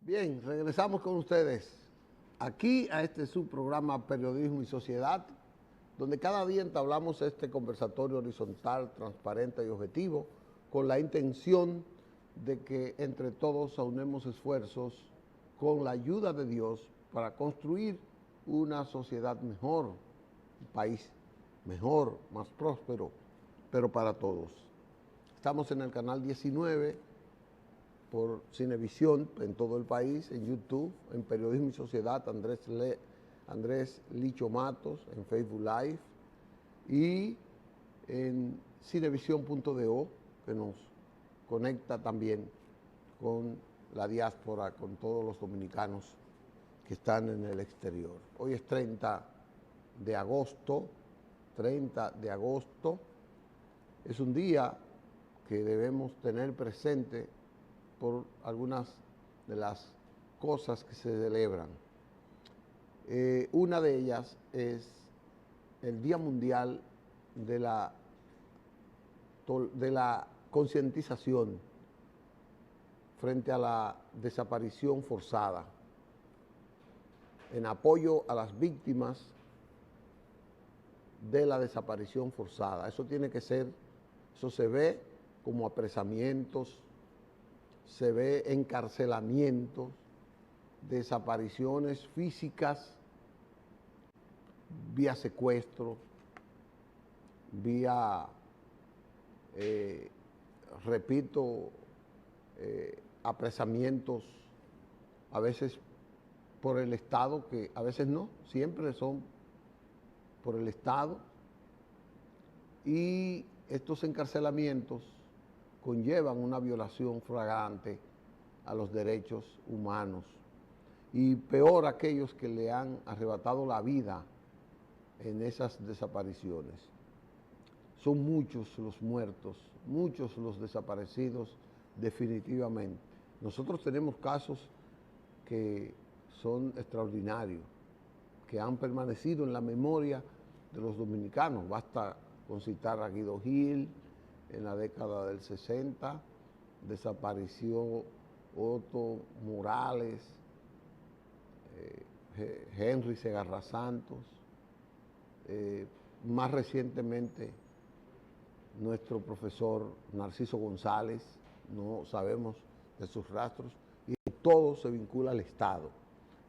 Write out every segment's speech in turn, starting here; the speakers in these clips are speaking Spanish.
Bien, regresamos con ustedes aquí a este subprograma Periodismo y Sociedad, donde cada día entablamos este conversatorio horizontal, transparente y objetivo, con la intención de que entre todos aunemos esfuerzos con la ayuda de Dios para construir una sociedad mejor, un país mejor, más próspero, pero para todos. Estamos en el canal 19, por Cinevisión en todo el país, en YouTube, en Periodismo y Sociedad, Andrés Licho Matos, en Facebook Live, y en cinevisión.do, que nos conecta también con la diáspora, con todos los dominicanos que están en el exterior. Hoy es 30 de agosto, es un día que debemos tener presente por algunas de las cosas que se celebran. Una de ellas es el Día Mundial de la concientización frente a la desaparición forzada, en apoyo a las víctimas de la desaparición forzada. Eso tiene que ser, eso se ve como apresamientos, se ve encarcelamientos, desapariciones físicas, vía secuestro, vía, apresamientos, a veces por el Estado, que a veces no, siempre son por el Estado, y estos encarcelamientos conllevan una violación flagrante a los derechos humanos, y peor aquellos que le han arrebatado la vida en esas desapariciones. Son muchos los muertos, muchos los desaparecidos definitivamente. Nosotros tenemos casos que son extraordinarios, que han permanecido en la memoria de los dominicanos. Basta con citar a Guido Gil. En la década del 60 desapareció Otto Morales, Henry Segarra Santos, más recientemente nuestro profesor Narciso González, no sabemos de sus rastros, y todo se vincula al Estado.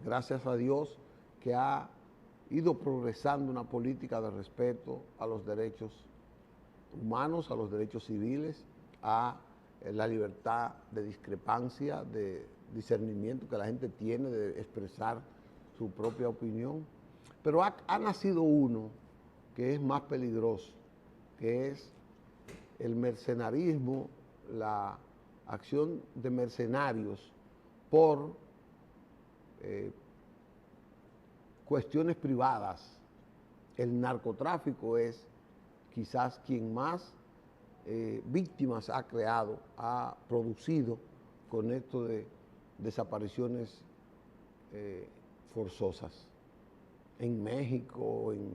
Gracias a Dios que ha ido progresando una política de respeto a los derechos humanos, a los derechos civiles, a la libertad de discrepancia, de discernimiento que la gente tiene de expresar su propia opinión. Pero ha nacido uno que es más peligroso, que es el mercenarismo, la acción de mercenarios por cuestiones privadas. El narcotráfico es quizás quien más víctimas ha creado, ha producido con esto de desapariciones forzosas. En México, en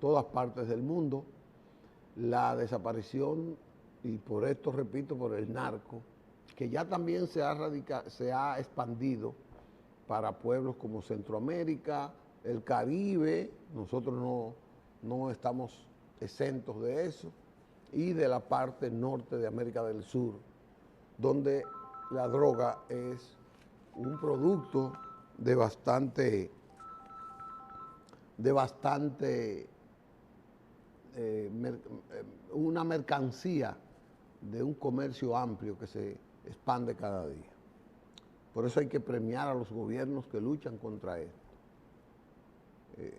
todas partes del mundo, la desaparición, y por esto repito, por el narco, que ya también se ha expandido para pueblos como Centroamérica, el Caribe. Nosotros no no estamos exentos de eso, y de la parte norte de América del Sur, donde la droga es un producto de bastante una mercancía de un comercio amplio que se expande cada día. Por eso hay que premiar a los gobiernos que luchan contra esto.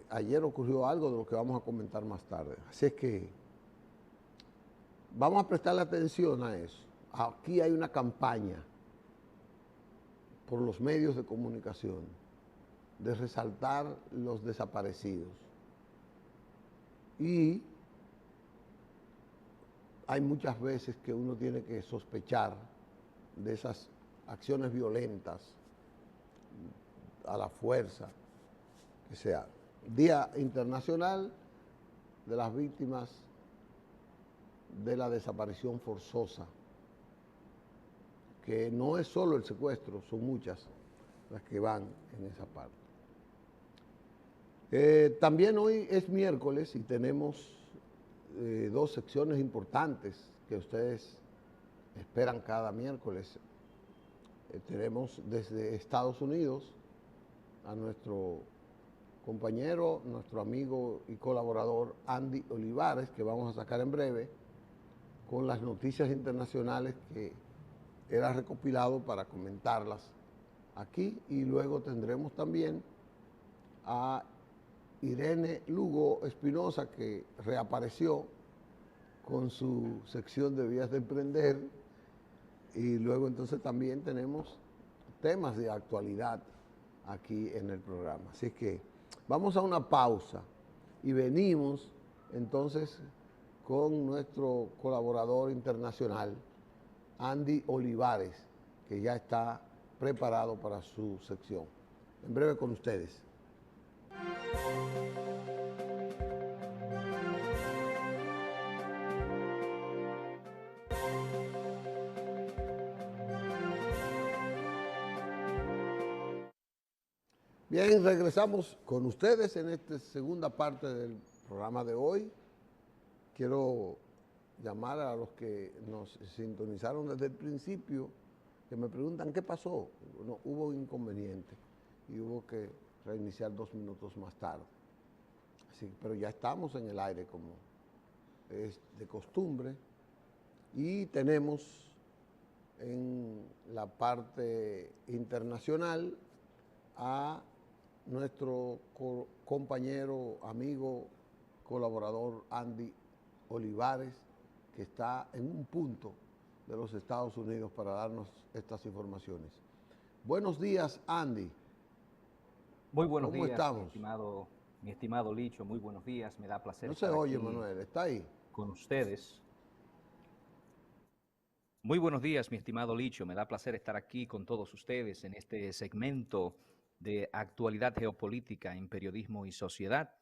Ayer ocurrió algo de lo que vamos a comentar más tarde. Así es que vamos a prestarle atención a eso. Aquí hay una campaña por los medios de comunicación de resaltar los desaparecidos. Y hay muchas veces que uno tiene que sospechar de esas acciones violentas a la fuerza que sea. Día Internacional de las Víctimas de la Desaparición Forzosa, que no es solo el secuestro, son muchas las que van en esa parte. También hoy es miércoles y tenemos dos secciones importantes que ustedes esperan cada miércoles. Tenemos desde Estados Unidos a nuestro compañero, nuestro amigo y colaborador Andy Olivares, que vamos a sacar en breve, con las noticias internacionales que era recopilado para comentarlas aquí. Y luego tendremos también a Irene Lugo Espinosa, que reapareció con su sección de Vías de Emprender, y luego entonces también tenemos temas de actualidad aquí en el programa. Así que vamos a una pausa y venimos entonces con nuestro colaborador internacional, Andy Olivares, que ya está preparado para su sección. En breve con ustedes. Bien, regresamos con ustedes en esta segunda parte del programa de hoy. Quiero llamar a los que nos sintonizaron desde el principio, que me preguntan qué pasó. No, hubo inconveniente y hubo que reiniciar 2 minutos más tarde. Así, pero ya estamos en el aire como es de costumbre, y tenemos en la parte internacional a nuestro compañero, amigo, colaborador Andy Olivares, que está en un punto de los Estados Unidos para darnos estas informaciones. Buenos días, Andy. Muy buenos ¿Cómo días, estamos? mi estimado Licho, muy buenos días. Me da placer No se estar oye, aquí Manuel, ¿está ahí? con ustedes. Muy buenos días, mi estimado Licho. Me da placer estar aquí con todos ustedes en este segmento de actualidad geopolítica en periodismo y sociedad.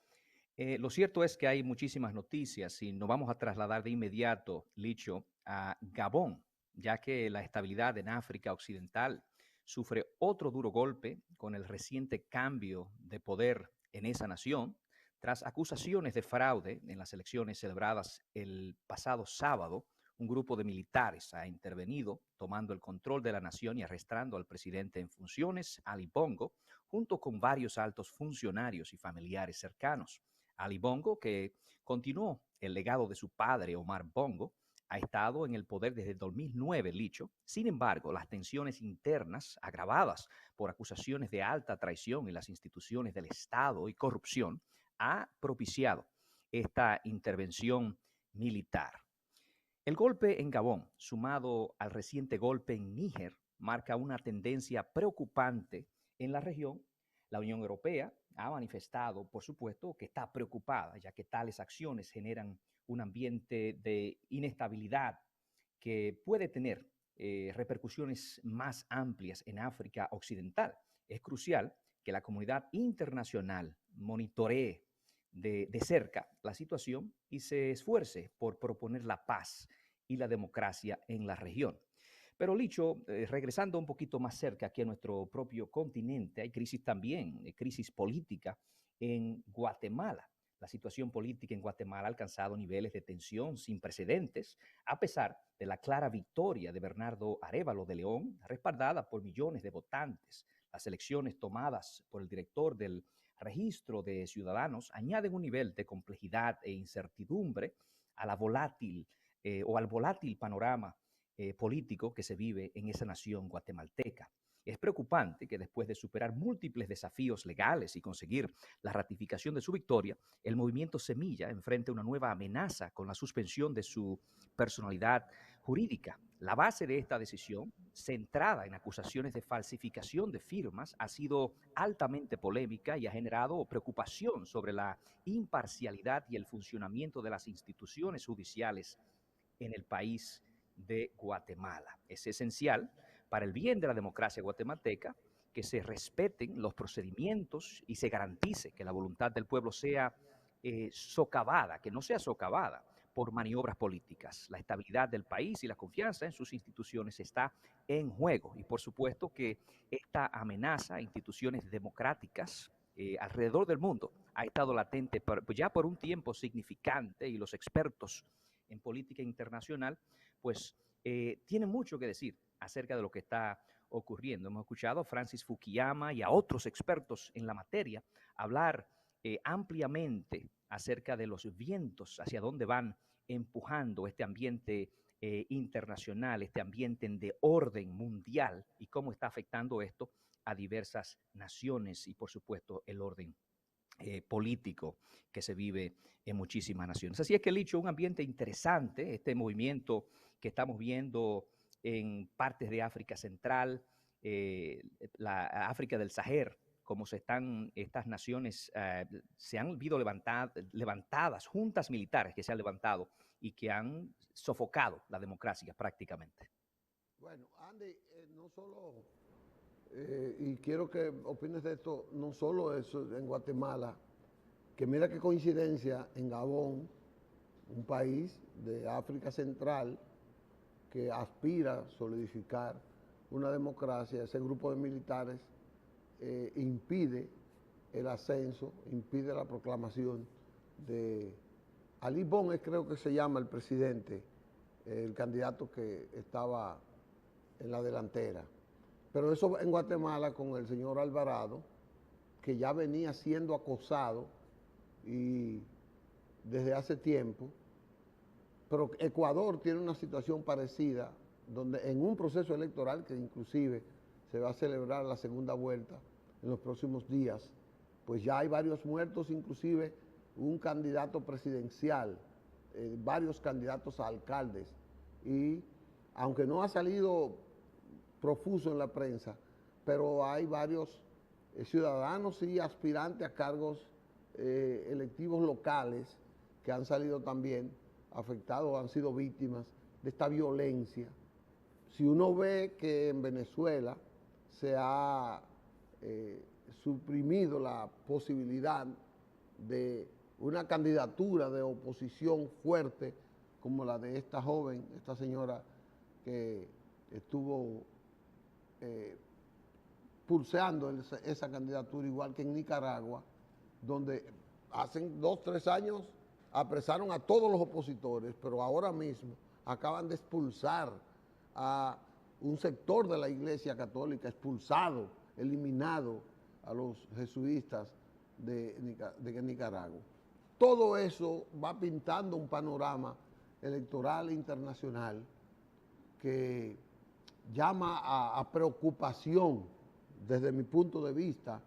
Lo cierto es que hay muchísimas noticias y nos vamos a trasladar de inmediato, Licho, a Gabón, ya que la estabilidad en África Occidental sufre otro duro golpe con el reciente cambio de poder en esa nación, tras acusaciones de fraude en las elecciones celebradas el pasado sábado. Un grupo de militares ha intervenido, tomando el control de la nación y arrestando al presidente en funciones, Ali Bongo, junto con varios altos funcionarios y familiares cercanos. Ali Bongo, que continuó el legado de su padre, Omar Bongo, ha estado en el poder desde 2009, Licho. Sin embargo, las tensiones internas, agravadas por acusaciones de alta traición en las instituciones del Estado y corrupción, ha propiciado esta intervención militar. El golpe en Gabón, sumado al reciente golpe en Níger, marca una tendencia preocupante en la región. La Unión Europea ha manifestado, por supuesto, que está preocupada, ya que tales acciones generan un ambiente de inestabilidad que puede tener repercusiones más amplias en África Occidental. Es crucial que la comunidad internacional monitoree de cerca la situación y se esfuerce por proponer la paz y la democracia en la región. Pero Licho, regresando un poquito más cerca aquí a nuestro propio continente, hay crisis también, crisis política en Guatemala. La situación política en Guatemala ha alcanzado niveles de tensión sin precedentes, a pesar de la clara victoria de Bernardo Arévalo de León, respaldada por millones de votantes. Las elecciones tomadas por el director del registro de ciudadanos añaden un nivel de complejidad e incertidumbre a la volátil o al volátil panorama político que se vive en esa nación guatemalteca. Es preocupante que después de superar múltiples desafíos legales y conseguir la ratificación de su victoria, el movimiento Semilla enfrente una nueva amenaza con la suspensión de su personalidad jurídica. La base de esta decisión, centrada en acusaciones de falsificación de firmas, ha sido altamente polémica y ha generado preocupación sobre la imparcialidad y el funcionamiento de las instituciones judiciales en el país de Guatemala. Es esencial para el bien de la democracia guatemalteca que se respeten los procedimientos y se garantice que la voluntad del pueblo sea socavada, que no sea socavada por maniobras políticas. La estabilidad del país y la confianza en sus instituciones está en juego y por supuesto que esta amenaza a instituciones democráticas alrededor del mundo ha estado latente ya por un tiempo significante y los expertos en política internacional pues tienen mucho que decir acerca de lo que está ocurriendo. Hemos escuchado a Francis Fukuyama y a otros expertos en la materia hablar ampliamente acerca de los vientos, hacia dónde van empujando este ambiente internacional, este ambiente de orden mundial y cómo está afectando esto a diversas naciones y, por supuesto, el orden político que se vive en muchísimas naciones. Así es que, Licho, un ambiente interesante, este movimiento que estamos viendo en partes de África Central, la África del Sahel, como se están estas naciones, se han habido levantadas juntas militares que se han levantado y que han sofocado la democracia prácticamente. Bueno, Andy, no solo, y quiero que opines de esto, no solo eso en Guatemala, que mira qué coincidencia en Gabón, un país de África Central que aspira a solidificar una democracia, ese grupo de militares impide el ascenso, impide la proclamación de Ali Bon, creo que se llama el presidente, el candidato que estaba en la delantera. Pero eso en Guatemala con el señor Alvarado, que ya venía siendo acosado y desde hace tiempo, pero Ecuador tiene una situación parecida, donde en un proceso electoral que inclusive se va a celebrar la segunda vuelta en los próximos días, pues ya hay varios muertos, inclusive un candidato presidencial, varios candidatos a alcaldes, y aunque no ha salido profuso en la prensa, pero hay varios ciudadanos y aspirantes a cargos electivos locales que han salido también afectados, han sido víctimas de esta violencia. Si uno ve que en Venezuela se ha suprimido la posibilidad de una candidatura de oposición fuerte como la de esta joven, esta señora que estuvo pulseando esa candidatura, igual que en Nicaragua, donde hace 2 o 3 años apresaron a todos los opositores, pero ahora mismo acaban de expulsar a un sector de la Iglesia Católica, expulsado, eliminado a los jesuitas de Nicaragua. Todo eso va pintando un panorama electoral internacional que llama a preocupación desde mi punto de vista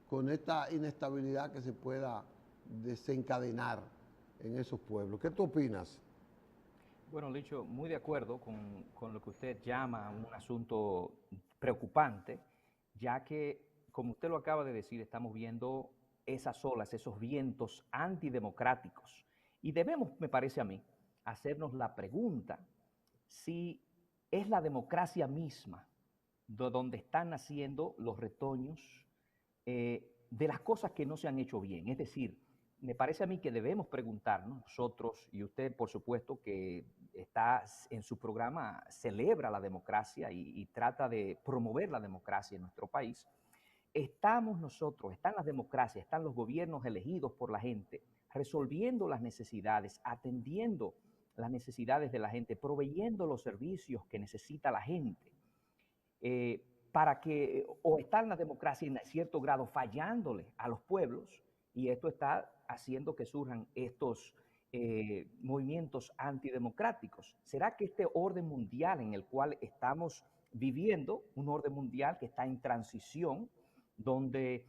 con esta inestabilidad que se pueda desencadenar en esos pueblos. ¿Qué tú opinas? Bueno, Licho, muy de acuerdo con lo que usted llama un asunto preocupante, ya que, como usted lo acaba de decir, estamos viendo esas olas, esos vientos antidemocráticos. Y debemos, me parece a mí, hacernos la pregunta si es la democracia misma de donde están naciendo los retoños de las cosas que no se han hecho bien. Es decir, me parece a mí que debemos preguntarnos nosotros, y usted por supuesto que está en su programa, celebra la democracia y trata de promover la democracia en nuestro país, estamos nosotros, están las democracias, están los gobiernos elegidos por la gente resolviendo las necesidades, atendiendo las necesidades de la gente, proveyendo los servicios que necesita la gente, para que, o está la democracia en cierto grado fallándole a los pueblos, y esto está haciendo que surjan estos movimientos antidemocráticos. ¿Será que este orden mundial en el cual estamos viviendo, un orden mundial que está en transición, donde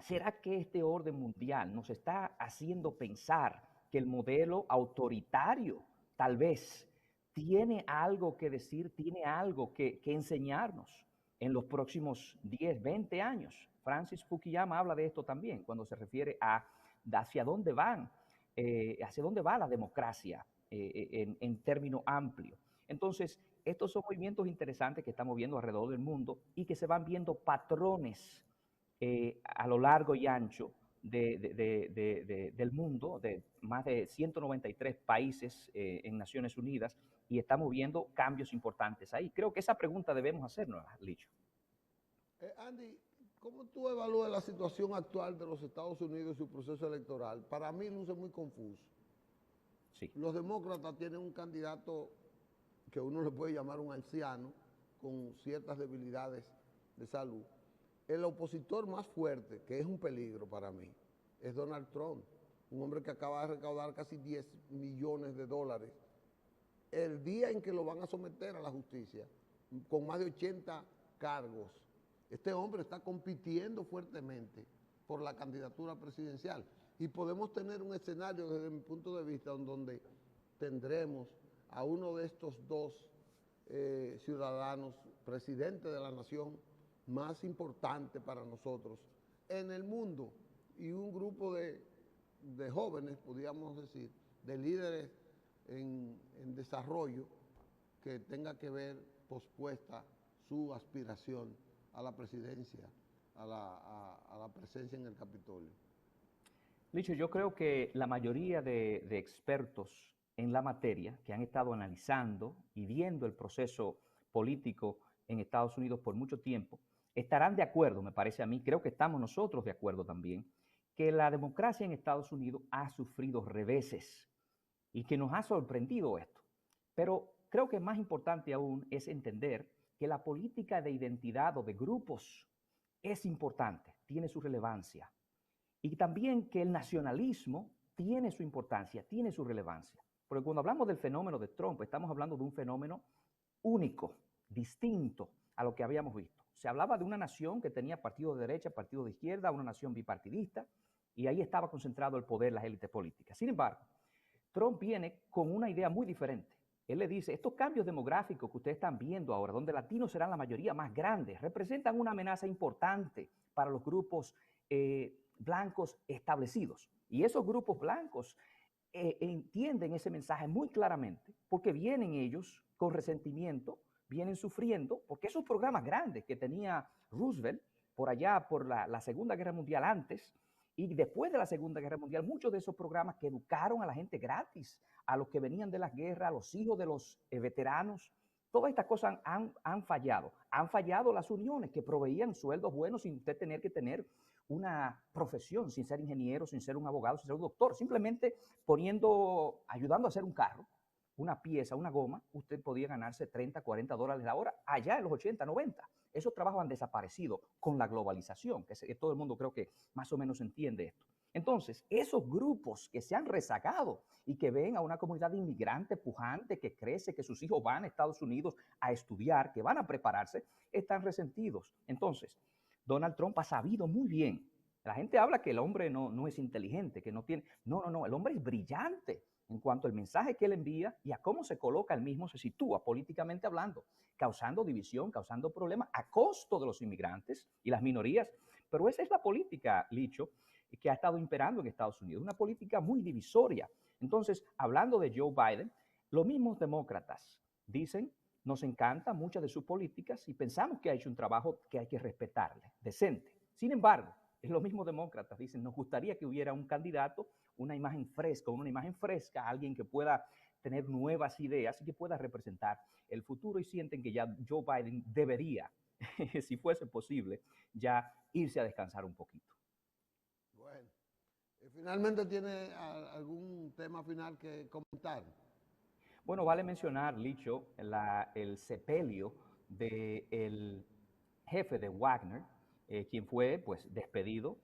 será que este orden mundial nos está haciendo pensar que el modelo autoritario tal vez tiene algo que decir, tiene algo que enseñarnos en los próximos 10, 20 años? Francis Fukuyama habla de esto también cuando se refiere a hacia dónde va la democracia en término amplio. Entonces, estos son movimientos interesantes que estamos viendo alrededor del mundo y que se van viendo patrones a lo largo y ancho del mundo, de más de 193 países en Naciones Unidas, y estamos viendo cambios importantes ahí. Creo que esa pregunta debemos hacernos, Licho. Andy, ¿cómo tú evalúas la situación actual de los Estados Unidos y su proceso electoral? Para mí luce muy confuso. Sí. Los demócratas tienen un candidato que uno le puede llamar un anciano, con ciertas debilidades de salud. El opositor más fuerte, que es un peligro para mí, es Donald Trump, un hombre que acaba de recaudar casi 10 millones de dólares. El día en que lo van a someter a la justicia, con más de 80 cargos, este hombre está compitiendo fuertemente por la candidatura presidencial. Y podemos tener un escenario, desde mi punto de vista, donde tendremos a uno de estos dos ciudadanos, presidente de la nación más importante para nosotros en el mundo, y un grupo de jóvenes, podríamos decir, de líderes en desarrollo, que tenga que ver pospuesta su aspiración a la presidencia, a la presencia en el Capitolio. Licho, yo creo que la mayoría de expertos en la materia que han estado analizando y viendo el proceso político en Estados Unidos por mucho tiempo, estarán de acuerdo, me parece a mí, creo que estamos nosotros de acuerdo también, que la democracia en Estados Unidos ha sufrido reveses y que nos ha sorprendido esto. Pero creo que más importante aún es entender que la política de identidad o de grupos es importante, tiene su relevancia. Y también que el nacionalismo tiene su importancia, tiene su relevancia. Porque cuando hablamos del fenómeno de Trump, estamos hablando de un fenómeno único, distinto a lo que habíamos visto. Se hablaba de una nación que tenía partido de derecha, partido de izquierda, una nación bipartidista, y ahí estaba concentrado el poder, las élites políticas. Sin embargo, Trump viene con una idea muy diferente. Él le dice, estos cambios demográficos que ustedes están viendo ahora, donde latinos serán la mayoría más grandes, representan una amenaza importante para los grupos blancos establecidos. Y esos grupos blancos entienden ese mensaje muy claramente, porque vienen ellos con resentimiento, vienen sufriendo, porque esos programas grandes que tenía Roosevelt por allá, por la Segunda Guerra Mundial antes, y después de la Segunda Guerra Mundial, muchos de esos programas que educaron a la gente gratis, a los que venían de las guerras, a los hijos de los veteranos, todas estas cosas han fallado. Han fallado las uniones que proveían sueldos buenos sin usted tener que tener una profesión, sin ser ingeniero, sin ser un abogado, sin ser un doctor, simplemente ayudando a hacer un carro, una pieza, una goma, usted podía ganarse 30, 40 dólares la hora allá en los 80, 90. Esos trabajos han desaparecido con la globalización, que todo el mundo creo que más o menos entiende esto. Entonces, esos grupos que se han rezagado y que ven a una comunidad de inmigrantes pujante que crece, que sus hijos van a Estados Unidos a estudiar, que van a prepararse, están resentidos. Entonces, Donald Trump ha sabido muy bien. La gente habla que el hombre no es inteligente, que no tiene... No, el hombre es brillante en cuanto al mensaje que él envía y a cómo se coloca él mismo, se sitúa políticamente hablando, causando división, causando problemas a costo de los inmigrantes y las minorías. Pero esa es la política, Licho, que ha estado imperando en Estados Unidos, una política muy divisoria. Entonces, hablando de Joe Biden, los mismos demócratas dicen, nos encantan muchas de sus políticas y pensamos que ha hecho un trabajo que hay que respetarle, decente. Sin embargo, los mismos demócratas dicen, nos gustaría que hubiera un candidato, una imagen fresca, alguien que pueda tener nuevas ideas y que pueda representar el futuro, y sienten que ya Joe Biden debería, si fuese posible, ya irse a descansar un poquito. Bueno, Finalmente, ¿tiene algún tema final que comentar? Bueno, vale mencionar, Licho, el sepelio del jefe de Wagner, quien fue pues despedido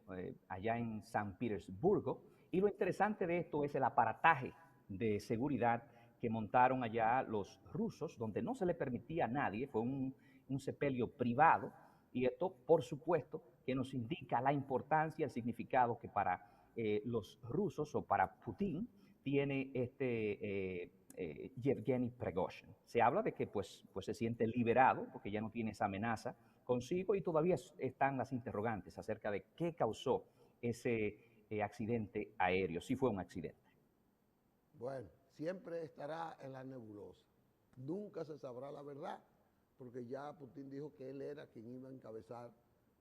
allá en San Petersburgo. Y lo interesante de esto es el aparataje de seguridad que montaron allá los rusos, donde no se le permitía a nadie, fue un sepelio privado, y esto, por supuesto, que nos indica la importancia, el significado que para los rusos o para Putin tiene Yevgeny Prigozhin. Se habla de que pues se siente liberado porque ya no tiene esa amenaza consigo, y todavía están las interrogantes acerca de qué causó ese accidente aéreo, si fue un accidente. Bueno, siempre estará en la nebulosa. Nunca se sabrá la verdad, porque ya Putin dijo que él era quien iba a encabezar,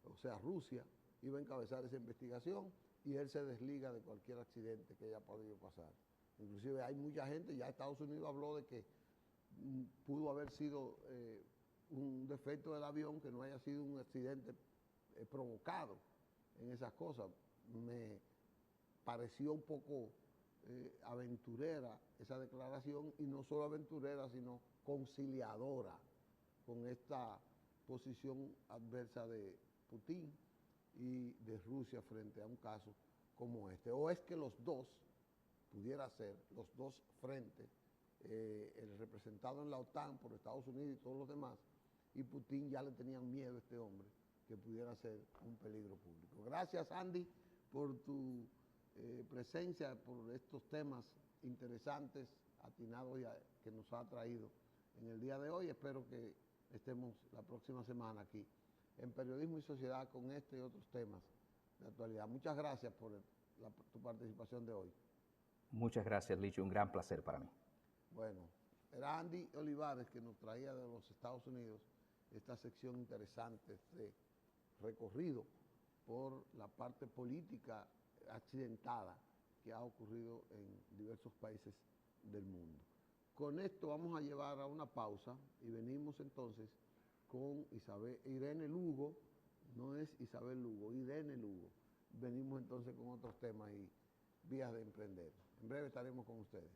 o sea, Rusia iba a encabezar esa investigación, y él se desliga de cualquier accidente que haya podido pasar. Inclusive hay mucha gente, ya Estados Unidos habló de que pudo haber sido un defecto del avión, que no haya sido un accidente provocado en esas cosas. Me pareció un poco aventurera esa declaración, y no solo aventurera, sino conciliadora con esta posición adversa de Putin y de Rusia frente a un caso como este. O es que los dos, pudiera ser, los dos frentes, el representado en la OTAN por Estados Unidos y todos los demás, y Putin, ya le tenían miedo a este hombre, que pudiera ser un peligro público. Gracias, Andy, por tu presencia, por estos temas interesantes, atinados, que nos ha traído en el día de hoy. Espero que estemos la próxima semana aquí en Periodismo y Sociedad con este y otros temas de actualidad. Muchas gracias por tu participación de hoy. Muchas gracias, Licho, un gran placer para mí. Bueno, era Andy Olivares, que nos traía de los Estados Unidos esta sección interesante, este recorrido por la parte política accidentada que ha ocurrido en diversos países del mundo. Con esto vamos a llevar a una pausa y venimos entonces con Irene Lugo, no es Isabel Lugo, Irene Lugo. Venimos entonces con otros temas y vías de emprender. En breve estaremos con ustedes.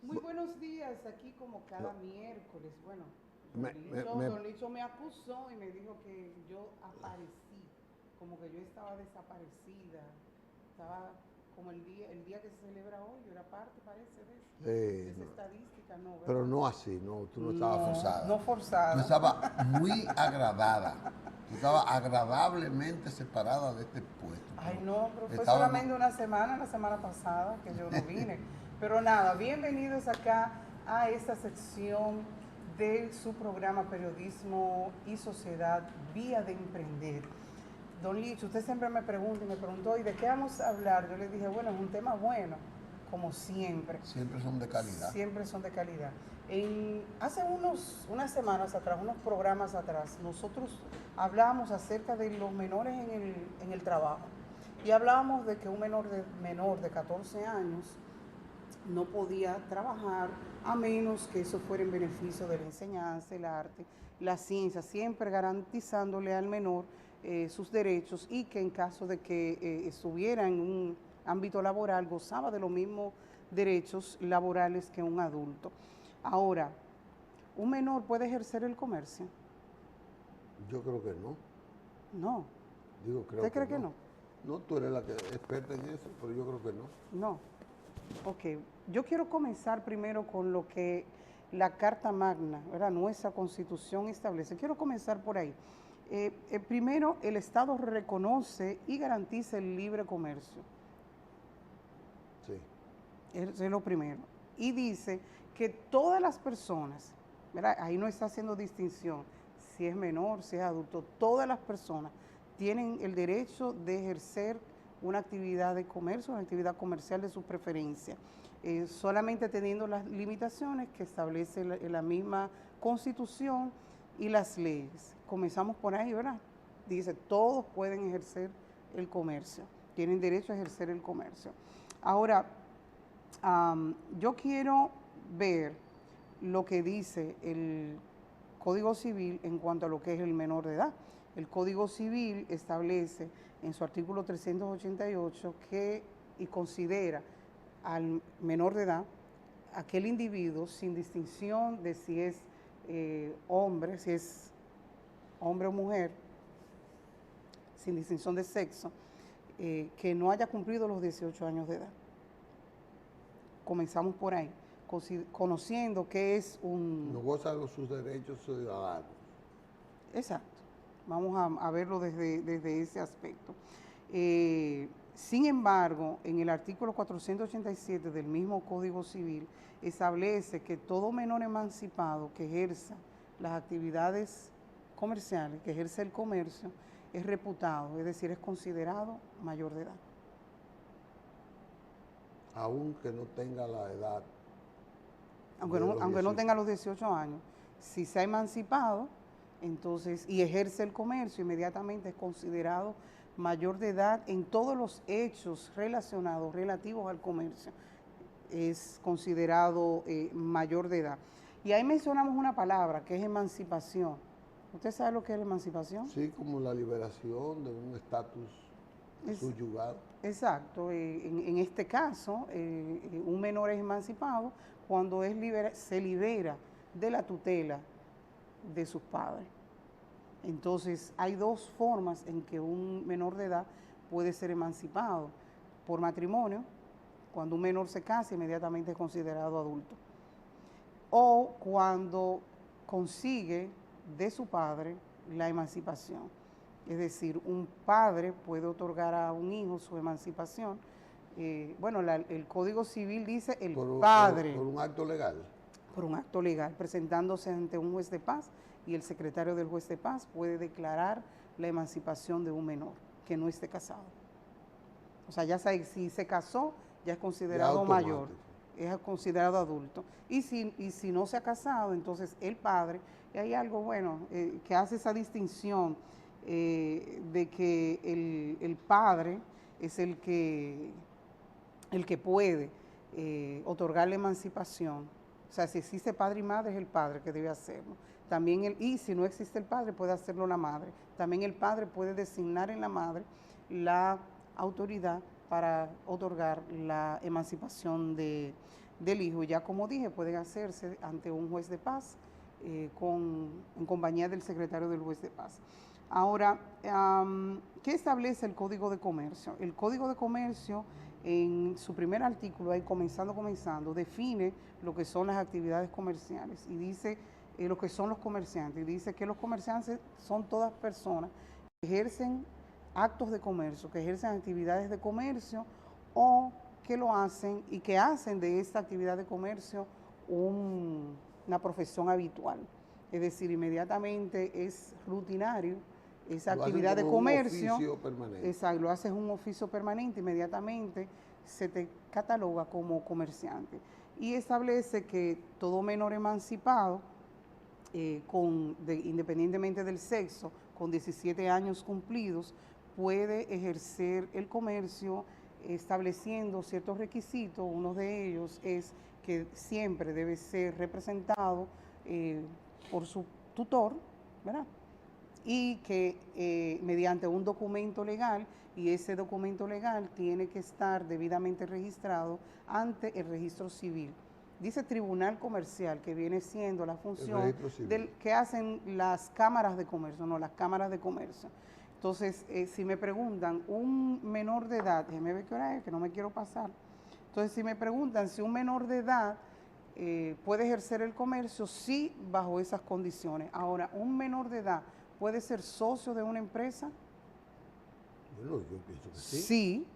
Muy buenos días, aquí como cada miércoles. Bueno, don Licho me acusó y me dijo que yo aparecí, como que yo estaba desaparecida, estaba como el día que se celebra hoy, yo era parte, parece, de esa estadística, ¿no? ¿Verdad? Pero no así, no, tú no estabas forzada. No forzada. Tú estabas muy agradada, tú estabas agradablemente separada de este puesto. Ay, no, pero fue solamente una semana, la semana pasada, que yo no vine. Pero nada, bienvenidos acá a esta sección de su programa Periodismo y Sociedad, Vía de Emprender. Don Licho, usted siempre me pregunta y me preguntó, ¿y de qué vamos a hablar? Yo le dije, bueno, es un tema bueno, como siempre. Siempre son de calidad. Siempre son de calidad. Hace unas semanas atrás, unos programas atrás, nosotros hablábamos acerca de los menores en el trabajo. Y hablábamos de que un menor de 14 años no podía trabajar a menos que eso fuera en beneficio de la enseñanza, el arte, la ciencia, siempre garantizándole al menor sus derechos, y que en caso de que estuviera en un ámbito laboral gozaba de los mismos derechos laborales que un adulto. Ahora, ¿un menor puede ejercer el comercio? Yo creo que no. No. Digo, creo ¿Usted cree que no? No, tú eres la que experta en eso, pero yo creo que no. No. Ok, yo quiero comenzar primero con lo que la Carta Magna, ¿verdad?, nuestra Constitución establece. Quiero comenzar por ahí. Primero, el Estado reconoce y garantiza el libre comercio. Sí. Eso es lo primero. Y dice que todas las personas, ¿verdad?, ahí no está haciendo distinción, si es menor, si es adulto, todas las personas tienen el derecho de ejercer una actividad de comercio, una actividad comercial de su preferencia, solamente teniendo las limitaciones que establece la misma Constitución y las leyes. Comenzamos por ahí, ¿verdad? Dice, todos pueden ejercer el comercio, tienen derecho a ejercer el comercio. Ahora, yo quiero ver lo que dice el Código Civil en cuanto a lo que es el menor de edad. El Código Civil establece en su artículo 388 que y considera al menor de edad aquel individuo sin distinción de si es hombre o mujer, sin distinción de sexo, que no haya cumplido los 18 años de edad. Comenzamos por ahí, conociendo que es un... No goza de sus derechos ciudadanos. Exacto, vamos a verlo desde ese aspecto. Sin embargo, en el artículo 487 del mismo Código Civil establece que todo menor emancipado que ejerza las actividades comerciales, que ejerce el comercio, es reputado, es decir, es considerado mayor de edad. Aunque no tenga la edad. Aunque no tenga los 18 años. Si se ha emancipado, entonces, y ejerce el comercio, inmediatamente es considerado mayor de edad en todos los hechos relativos al comercio. Es considerado mayor de edad. Y ahí mencionamos una palabra que es emancipación. ¿Usted sabe lo que es la emancipación? Sí, como la liberación de un estatus subyugado. Exacto. En este caso, un menor es emancipado cuando se libera de la tutela de sus padres. Entonces, hay dos formas en que un menor de edad puede ser emancipado. Por matrimonio, cuando un menor se casa, inmediatamente es considerado adulto. O cuando consigue de su padre la emancipación. Es decir, un padre puede otorgar a un hijo su emancipación. El Código Civil dice el padre. Por un acto legal. Por un acto legal, presentándose ante un juez de paz, y el secretario del juez de paz puede declarar la emancipación de un menor que no esté casado. O sea, ya sabe, si se casó, ya es considerado mayor, es considerado adulto. Y si no se ha casado, entonces el padre, y hay algo bueno que hace esa distinción de que el padre es el que puede otorgar la emancipación. O sea, si existe padre y madre, es el padre que debe hacerlo. También y si no existe el padre, puede hacerlo la madre. También el padre puede designar en la madre la autoridad para otorgar la emancipación del hijo. Ya como dije, pueden hacerse ante un juez de paz en compañía del secretario del juez de paz. Ahora, ¿qué establece el Código de Comercio? El Código de Comercio, en su primer artículo, ahí comenzando, define lo que son las actividades comerciales y dice lo que son los comerciantes. Y dice que los comerciantes son todas personas que ejercen actos de comercio, que ejercen actividades de comercio o que lo hacen y que hacen de esta actividad de comercio una profesión habitual. Es decir, inmediatamente es rutinario esa actividad de comercio. Un oficio permanente. Exacto, lo haces un oficio permanente, inmediatamente se te cataloga como comerciante. Y establece que todo menor emancipado, independientemente del sexo, con 17 años cumplidos, puede ejercer el comercio estableciendo ciertos requisitos. Uno de ellos es que siempre debe ser representado por su tutor, ¿verdad? Y que mediante un documento legal, y ese documento legal tiene que estar debidamente registrado ante el registro civil. Dice tribunal comercial, que viene siendo la función que hacen las cámaras de comercio, no, las cámaras de comercio. Entonces, si me preguntan, un menor de edad, déjeme ver qué hora es, que no me quiero pasar. Entonces, si me preguntan si un menor de edad puede ejercer el comercio, sí, bajo esas condiciones. Ahora, un menor de edad puede ser socio de una empresa. Bueno, yo pienso que sí. Sí.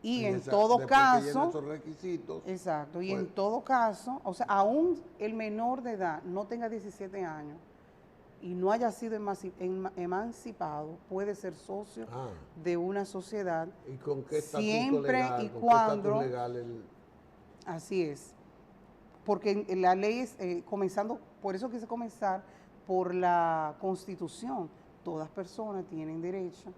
Y en todo caso, esos requisitos, exacto, y pues, en todo caso, o sea, aún el menor de edad no tenga 17 años y no haya sido emancipado, puede ser socio de una sociedad. ¿Y con qué estatuto siempre legal? y ¿Con cuando, qué estatus legal así es, porque la ley es, comenzando por eso quise comenzar por la Constitución. Todas personas tienen derecho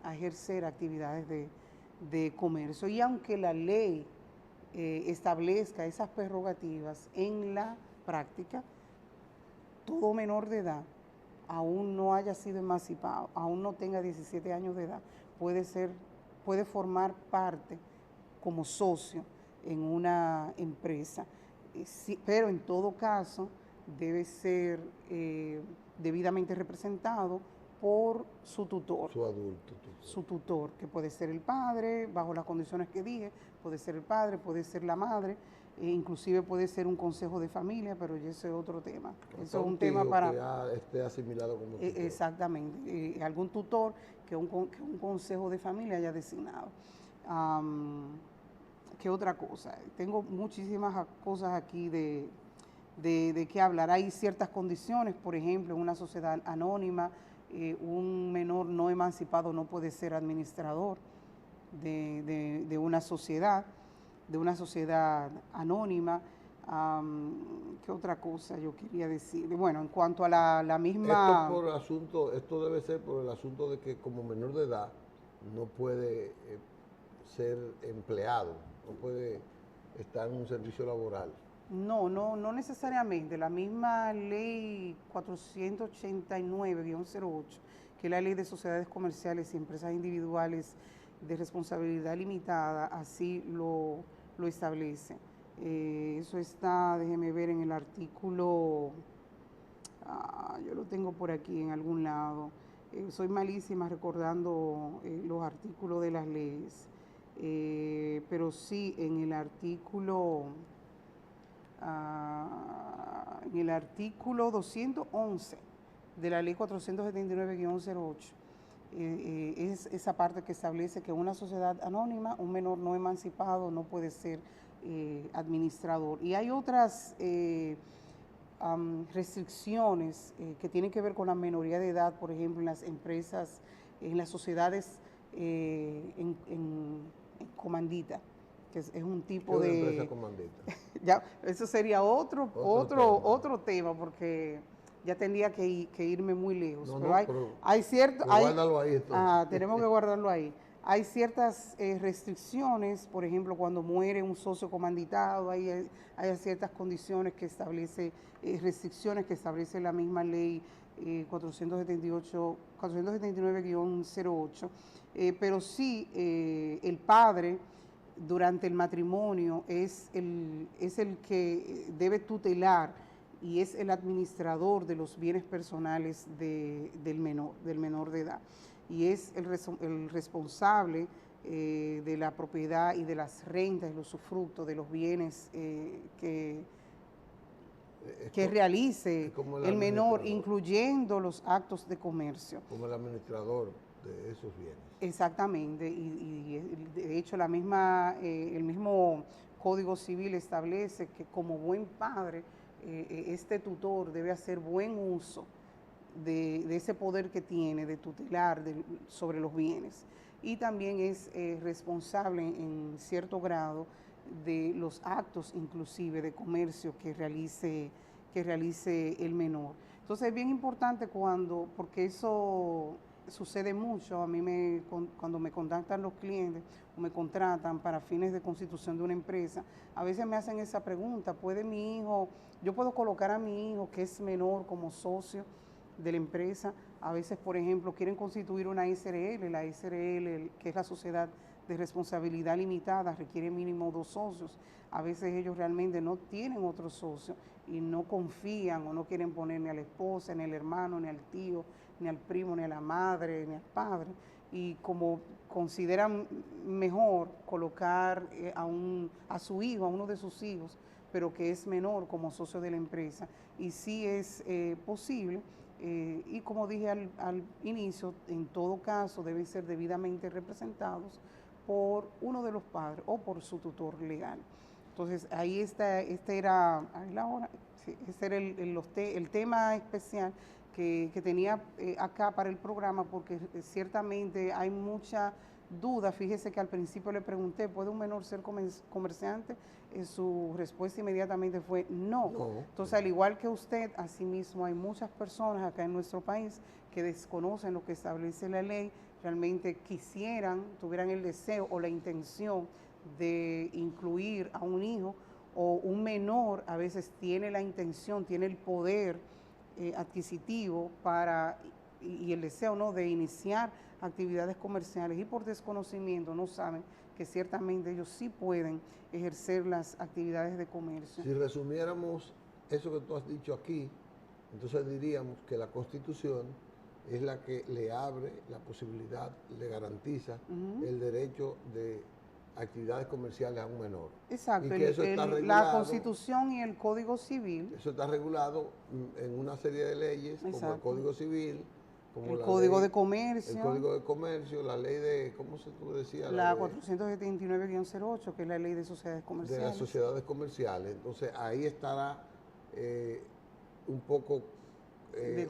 a ejercer actividades de comercio, y aunque la ley establezca esas prerrogativas, en la práctica todo menor de edad, aún no haya sido emancipado, aún no tenga 17 años de edad, puede formar parte como socio en una empresa, sí, pero en todo caso debe ser debidamente representado por su tutor. Su adulto tutor. Su tutor, que puede ser el padre, bajo las condiciones que dije, puede ser el padre, puede ser la madre, inclusive puede ser un consejo de familia, pero ese es otro tema. Eso es un tema para... que ya esté asimilado como tutor. Exactamente, algún tutor que un consejo de familia haya designado. ¿Qué otra cosa? Tengo muchísimas cosas aquí de qué hablar. Hay ciertas condiciones, por ejemplo, en una sociedad anónima, un menor no emancipado no puede ser administrador de una sociedad anónima. ¿Qué otra cosa yo quería decir? Bueno, en cuanto a la misma... Esto debe ser por el asunto de que como menor de edad no puede ser empleado, no puede estar en un servicio laboral. No necesariamente. La misma ley 489-08, que es la ley de sociedades comerciales y empresas individuales de responsabilidad limitada, así lo establece. Eso está, déjeme ver, en el artículo, yo lo tengo por aquí en algún lado. Soy malísima recordando los artículos de las leyes, pero sí en el artículo... en el artículo 211 de la ley 479-08, es esa parte que establece que una sociedad anónima, un menor no emancipado no puede ser administrador. Y hay otras restricciones que tienen que ver con la minoría de edad, por ejemplo, en las empresas, en las sociedades en comandita, que es un tipo de... empresa comandita? Ya, eso sería otro tema, porque ya tendría que irme muy lejos. No, pero pero hay cierto... guárdalo ahí entonces. Tenemos que guardarlo ahí. Hay ciertas restricciones, por ejemplo, cuando muere un socio comanditado, hay ciertas condiciones que establece, restricciones que establece la misma ley 479-08, pero sí el padre durante el matrimonio es el que debe tutelar y es el administrador de los bienes personales del menor de edad, y es el responsable de la propiedad y de las rentas y los usufructos de los bienes que realice el menor, incluyendo los actos de comercio. Como el administrador de esos bienes. Exactamente, y de hecho el mismo Código Civil establece que como buen padre, este tutor debe hacer buen uso de ese poder que tiene de tutelar sobre los bienes, y también es responsable en cierto grado de los actos inclusive de comercio que realice el menor. Entonces es bien importante porque eso sucede mucho. A mí cuando me contactan los clientes o me contratan para fines de constitución de una empresa, a veces me hacen esa pregunta: yo puedo colocar a mi hijo que es menor como socio de la empresa? A veces, por ejemplo, quieren constituir una SRL, la SRL, que es la sociedad de responsabilidad limitada, requiere mínimo 2 socios. A veces ellos realmente no tienen otro socio y no confían o no quieren poner ni a la esposa, ni al hermano, ni al tío, ni al primo, ni a la madre, ni al padre, y como consideran mejor colocar a su hijo, a uno de sus hijos, pero que es menor, como socio de la empresa. Y sí es posible, y como dije al inicio, en todo caso deben ser debidamente representados por uno de los padres o por su tutor legal. Entonces ahí este era el tema especial que tenía acá para el programa, porque ciertamente hay mucha duda, fíjese que al principio le pregunté, ¿puede un menor ser comerciante? Su respuesta inmediatamente fue no. Entonces, al igual que usted, asimismo hay muchas personas acá en nuestro país que desconocen lo que establece la ley, realmente quisieran, tuvieran el deseo o la intención de incluir a un hijo, o un menor a veces tiene la intención, tiene el poder adquisitivo para, y el deseo, ¿no?, de iniciar actividades comerciales, y por desconocimiento no saben que ciertamente ellos sí pueden ejercer las actividades de comercio. Si resumiéramos eso que tú has dicho aquí, entonces diríamos que la Constitución es la que le abre la posibilidad, le garantiza el derecho de actividades comerciales a un menor. Exacto, y que eso está regulado, la Constitución y el Código Civil. Eso está regulado en una serie de leyes, como el Código Civil, como el Código de Comercio. El Código de Comercio, la ley de, ¿cómo se tú decías? La 479-08, que es la ley de sociedades comerciales. De las sociedades comerciales. Entonces ahí estará un poco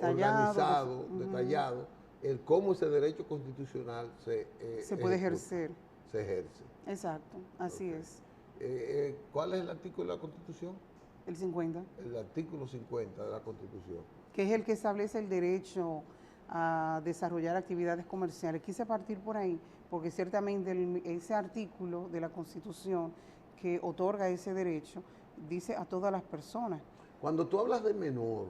organizado, detallado, el cómo ese derecho constitucional se puede ejercer. Se ejerce. Exacto, así es. ¿Cuál es el artículo de la Constitución? El 50. El artículo 50 de la Constitución. Que es el que establece el derecho a desarrollar actividades comerciales. Quise partir por ahí, porque ciertamente ese artículo de la Constitución que otorga ese derecho dice a todas las personas. Cuando tú hablas de menor,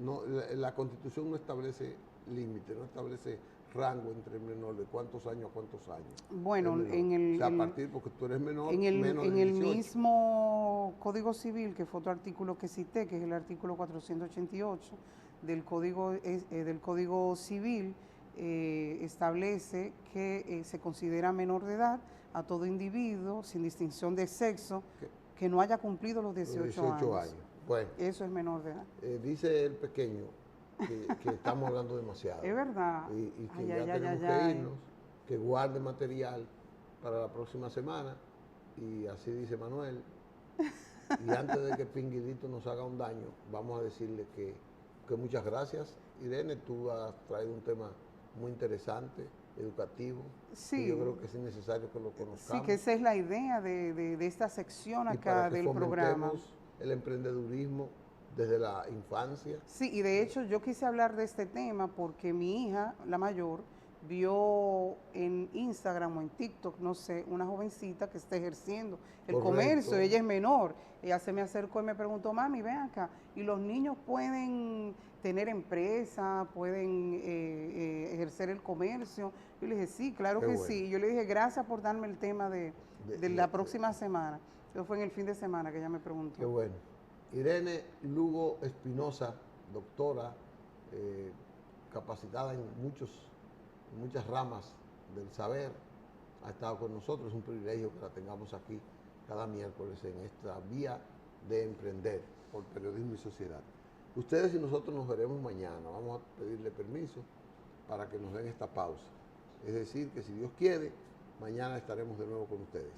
no, la Constitución no establece límite, no establece rango entre menor de cuántos años a cuántos años. Bueno, en el, o sea, a partir porque tú eres menor, en el, menos en de el 18. mismo Código Civil, que fue otro artículo que cité, que es el artículo 488 del Código Civil, establece que se considera menor de edad a todo individuo, sin distinción de sexo, que no haya cumplido los 18 años. Bueno, eso es menor de edad. Dice el pequeño que estamos hablando demasiado. Es verdad. Y que ya tenemos que irnos, que guarde material para la próxima semana. Y así dice Manuel. Y antes de que Pinguidito nos haga un daño, vamos a decirle que muchas gracias. Irene, tú has traído un tema muy interesante, educativo. Sí. Yo creo que es necesario que lo conozcamos. Sí, que esa es la idea de esta sección acá del programa. El emprendedurismo desde la infancia. Sí, y de hecho yo quise hablar de este tema porque mi hija, la mayor, vio en Instagram o en TikTok, no sé, una jovencita que está ejerciendo el comercio, ella es menor. Ella se me acercó y me preguntó, mami, ven acá, ¿y los niños pueden tener empresa, pueden ejercer el comercio? Yo le dije, sí, claro que sí. Yo le dije, gracias por darme el tema de la próxima semana. Eso fue en el fin de semana que ella me preguntó. Qué bueno. Irene Lugo Espinosa, doctora, capacitada en muchas ramas del saber, ha estado con nosotros. Es un privilegio que la tengamos aquí cada miércoles en esta vía de emprender por Periodismo y Sociedad. Ustedes y nosotros nos veremos mañana. Vamos a pedirle permiso para que nos den esta pausa. Es decir, que si Dios quiere, mañana estaremos de nuevo con ustedes.